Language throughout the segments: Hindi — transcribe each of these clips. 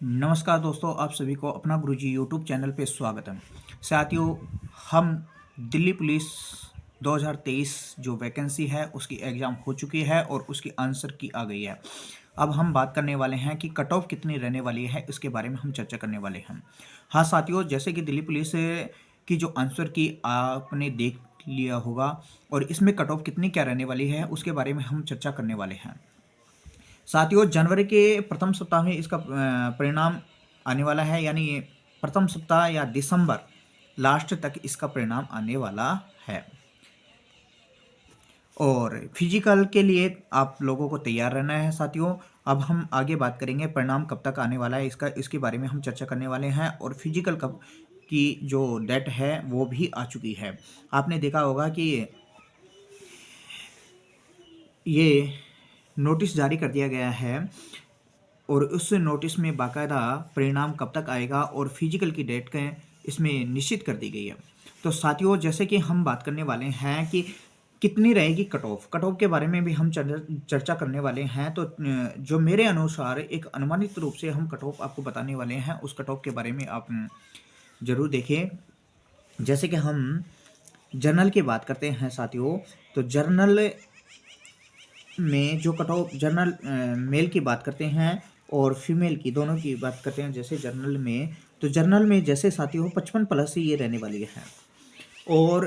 नमस्कार दोस्तों, आप सभी को अपना गुरुजी यूट्यूब चैनल पे स्वागत है। साथियों, हम दिल्ली पुलिस 2023 जो वैकेंसी है उसकी एग्ज़ाम हो चुकी है और उसकी आंसर की आ गई है। अब हम बात करने वाले हैं कि कट ऑफ कितनी रहने वाली है, इसके बारे में हम चर्चा करने वाले हैं। हाँ साथियों, जैसे कि दिल्ली पुलिस की जो आंसर की आपने देख लिया होगा और इसमें कट ऑफ कितनी क्या रहने वाली है उसके बारे में हम चर्चा करने वाले हैं। साथियों, जनवरी के प्रथम सप्ताह में इसका परिणाम आने वाला है, यानी प्रथम सप्ताह या दिसंबर लास्ट तक इसका परिणाम आने वाला है। और फिजिकल के लिए आप लोगों को तैयार रहना है साथियों। अब हम आगे बात करेंगे परिणाम कब तक आने वाला है, इसके बारे में हम चर्चा करने वाले हैं। और फिजिकल कब की जो डेट है वो भी आ चुकी है। आपने देखा होगा कि ये नोटिस जारी कर दिया गया है और उस नोटिस में बाकायदा परिणाम कब तक आएगा और फिजिकल की डेट का इसमें निश्चित कर दी गई है। तो साथियों, जैसे कि हम बात करने वाले हैं कि कितनी रहेगी कट ऑफ के बारे में भी हम चर्चा करने वाले हैं। तो जो मेरे अनुसार एक अनुमानित रूप से हम कट ऑफ आपको बताने वाले हैं, उस कट ऑफ के बारे में आप ज़रूर देखें। जैसे कि हम जर्नल की बात करते हैं साथियों, तो जर्नल में जो कट ऑफ जनरल मेल की बात करते हैं और फीमेल की, दोनों की बात करते हैं। जैसे जर्नल में, तो जर्नल में जैसे साथियों 55 प्लस ही ये रहने वाली है। और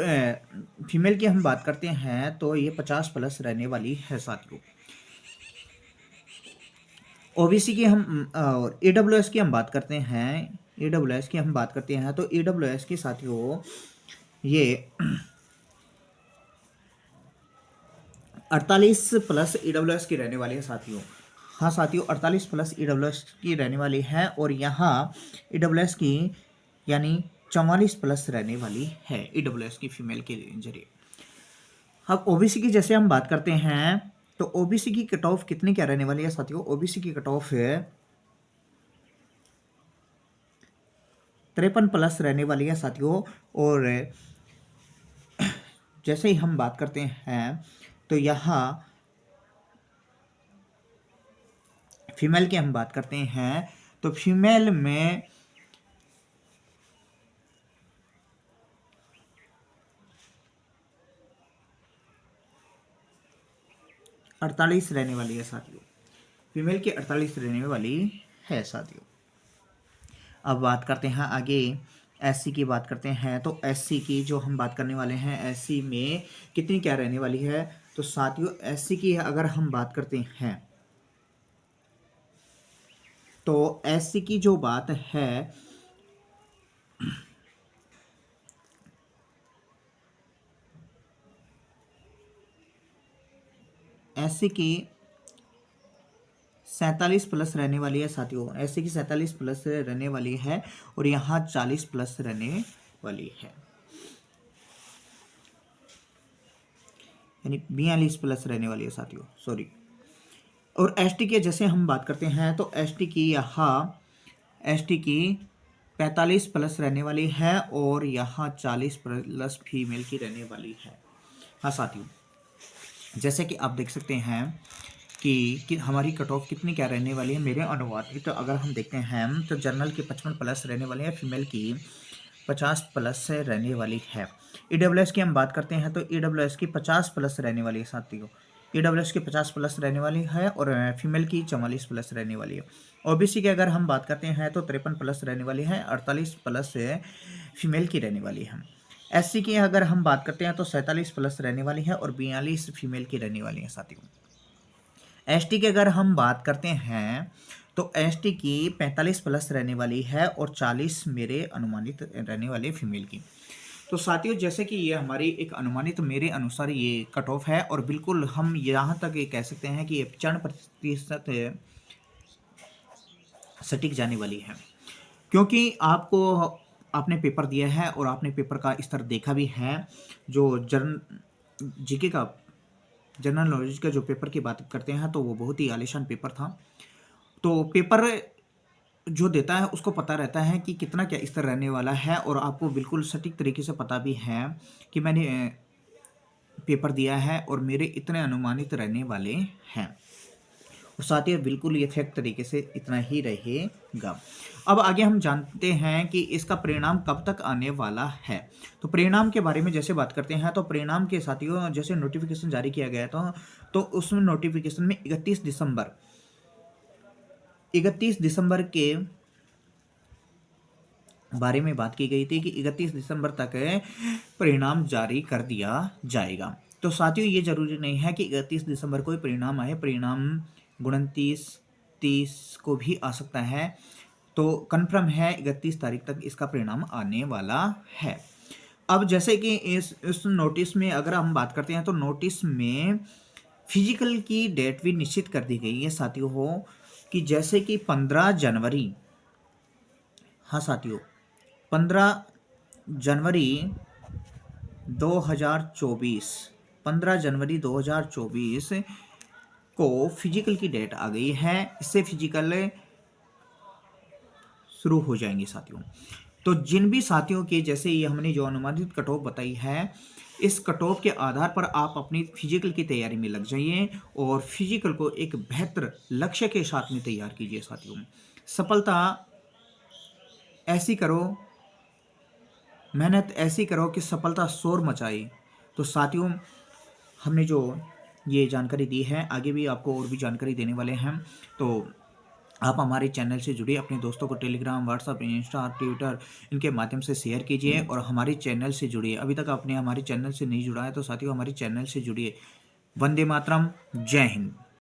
फीमेल की हम बात करते हैं तो ये 50 प्लस रहने वाली है साथियों। ओबीसी की हम और ईडब्ल्यूएस की हम बात करते हैं, ईडब्ल्यूएस की हम बात करते हैं तो ईडब्ल्यूएस की साथियों ये 48 प्लस ईडब्ल्यूएस की रहने वाली है साथियों। हाँ साथियों, 48 प्लस ईडब्ल्यूएस की रहने वाली है और यहाँ ईडब्ल्यूएस की यानी 44 प्लस रहने वाली है ईडब्ल्यूएस की फीमेल के जरिए। अब ओबीसी की जैसे हम बात करते हैं तो ओबीसी की कट ऑफ कितनी क्या रहने वाली है साथियों। ओबीसी की कट ऑफ है 53 प्लस रहने वाली है साथियों। और जैसे ही हम बात करते हैं तो यहाँ फीमेल की हम बात करते हैं तो फीमेल में 48 रहने वाली है साथियों। फीमेल की 48 रहने वाली है साथियों। अब बात करते हैं आगे एससी की बात करते हैं तो एससी की जो हम बात करने वाले हैं, एससी में कितनी क्या रहने वाली है। तो साथियों एससी की अगर हम बात करते हैं तो एससी की जो बात है एससी की 47 प्लस रहने वाली है साथियों। एससी की 47 प्लस रहने वाली है और यहाँ 40 प्लस रहने वाली है, यानी 42 प्लस रहने वाली है साथियों, सॉरी। और एसटी की जैसे हम बात करते हैं तो एसटी की यहाँ एसटी की 45 प्लस रहने वाली है और यहाँ 40 प्लस फीमेल की रहने वाली है। हाँ साथियों, जैसे कि आप देख सकते हैं कि हमारी कट ऑफ कितनी क्या रहने वाली है मेरे अनुवाद। तो अगर हम देखते हैं तो जनरल की 55 प्लस रहने वाली है, फीमेल की 50 प्लस से रहने वाली है। ईडब्ल्यूएस की हम बात करते हैं तो ईडब्ल्यूएस की 50 प्लस रहने वाली है साथियों। ईडब्ल्यूएस की 50 प्लस रहने वाली है और फीमेल की 44 प्लस रहने वाली है। ओबीसी की अगर हम बात करते हैं तो 53 प्लस रहने वाली है, 48 प्लस फीमेल की रहने वाली है। एससी की अगर हम बात करते हैं तो 47 प्लस रहने वाली है और 42 फीमेल की रहने वाली है साथियों। एसटी की अगर हम बात करते हैं तो एसटी की 45 प्लस रहने वाली है और 40 मेरे अनुमानित रहने वाले फीमेल की। तो साथियों, जैसे कि ये हमारी एक अनुमानित मेरे अनुसार ये कट ऑफ है और बिल्कुल हम यहाँ तक ये कह सकते हैं कि ये 95% सटीक जाने वाली है, क्योंकि आपने पेपर दिया है और आपने पेपर का स्तर देखा भी है। जो जीके का जनरल नॉलेज का जो पेपर की बात करते हैं तो वो बहुत ही आलीशान पेपर था। तो पेपर जो देता है उसको पता रहता है कि कितना क्या स्तर रहने वाला है और आपको बिल्कुल सटीक तरीके से पता भी है कि मैंने पेपर दिया है और मेरे इतने अनुमानित रहने वाले हैं। साथियों बिल्कुल ये फैक्ट तरीके से इतना ही रहेगा। अब आगे हम जानते हैं कि इसका परिणाम कब तक आने वाला है। तो परिणाम के बारे में जैसे बात करते हैं, तो परिणाम के साथियों जैसे नोटिफिकेशन जारी किया गया था, तो उसमें नोटिफिकेशन में 31 दिसंबर के बारे में बात की गई थी कि 31 दिसंबर तक परिणाम जारी कर दिया जाएगा। तो साथियों ये जरूरी नहीं है कि 31 दिसंबर को ही परिणाम आए, परिणाम 29, 30 को भी आ सकता है। तो कन्फर्म है 31 तारीख तक इसका परिणाम आने वाला है। अब जैसे कि इस नोटिस में अगर हम बात करते हैं, तो नोटिस में फिजिकल की डेट भी निश्चित कर दी गई है साथियों हो, कि जैसे कि 15 जनवरी, हाँ साथियों 15 जनवरी 2024, 15 जनवरी 2024 को फिजिकल की डेट आ गई है। इससे फिजिकल शुरू हो जाएंगे साथियों। तो जिन भी साथियों के जैसे ये हमने जो अनुमानित कट ऑफ बताई है, इस कट ऑफ के आधार पर आप अपनी फिजिकल की तैयारी में लग जाइए और फिजिकल को एक बेहतर लक्ष्य के साथ में तैयार कीजिए साथियों। सफलता ऐसी करो, मेहनत ऐसी करो कि सफलता शोर मचाए। तो साथियों हमने जो ये जानकारी दी है, आगे भी आपको और भी जानकारी देने वाले हैं। तो आप हमारे चैनल से जुड़िए, अपने दोस्तों को टेलीग्राम, व्हाट्सएप, इंस्टा, ट्विटर इनके माध्यम से शेयर कीजिए और हमारे चैनल से जुड़िए। अभी तक आपने हमारे चैनल से नहीं जुड़ा है तो साथियों हमारे चैनल से जुड़िए। वंदे मातरम, जय हिंद।